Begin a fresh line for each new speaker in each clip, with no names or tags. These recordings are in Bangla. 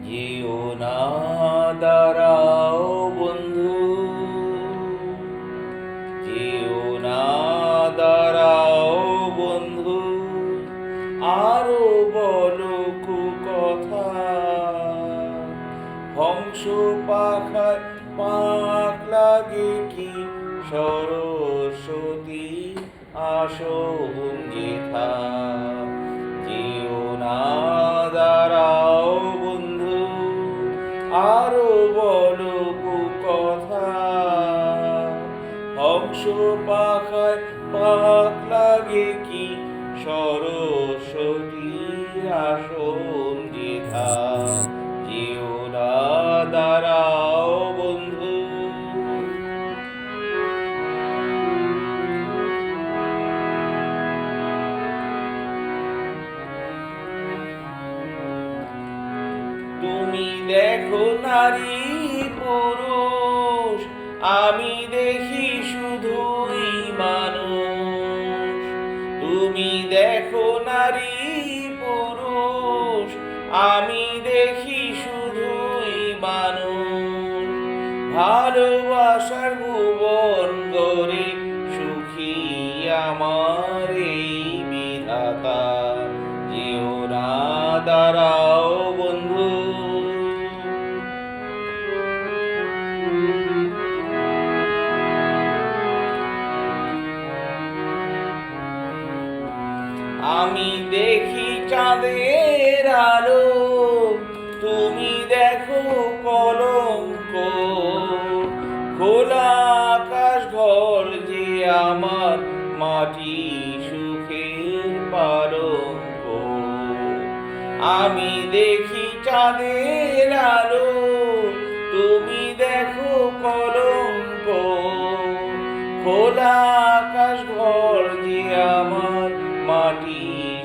যেও না দাঁড়াও বন্ধু, যেও না দাঁড়াও বন্ধু, আরো বলো কথা। হংস পাখায় পাক লাগে কি সরস্বতী আসন যেথা। যেও না দাঁড়াও বন্ধু, আরো বলো কথা। হংস পাখায় পাক লাগে কি সরস্বতী আসন যেথা। যেও না দাঁড়াও বন্ধু। তুমি দেখো নারী পুরুষ, আমি দেখি শুধুই মানুষ। তুমি দেখো নারী পুরুষ, আমি দেখি শুধুই মানুষ। ভালোবাসার ভুবন গড়ে সুখী আমার এই বিধাতা। যেও না দাঁড়াও বন্ধু। আমি দেখি চাঁদের আলো, তুমি দেখো কলঙ্ক। খোলা আকাশ ঘর যে আমার মাটি সুখের পালঙ্ক। আমি দেখি চাঁদের আলো, তুমি দেখো কলঙ্ক। খোলা আকাশ ঘর যে আমার মাটি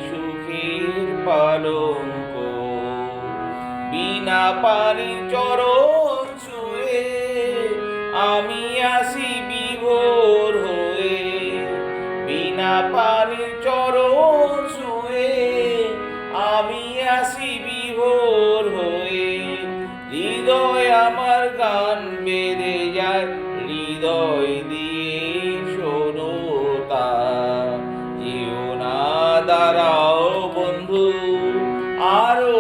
সুখের পালঙ্ক। বিনা পানির চরণ ছুঁয়ে আমি আসি বিভোর হয়ে। বিনা পানির চরণ ছুঁয়ে আমি আসি বিভোর হয়ে। হৃদয় আমার গান বেঁধে যায়, হৃদয় দিয়ে শোনো তা। যেও না দাঁড়াও বন্ধু, আরো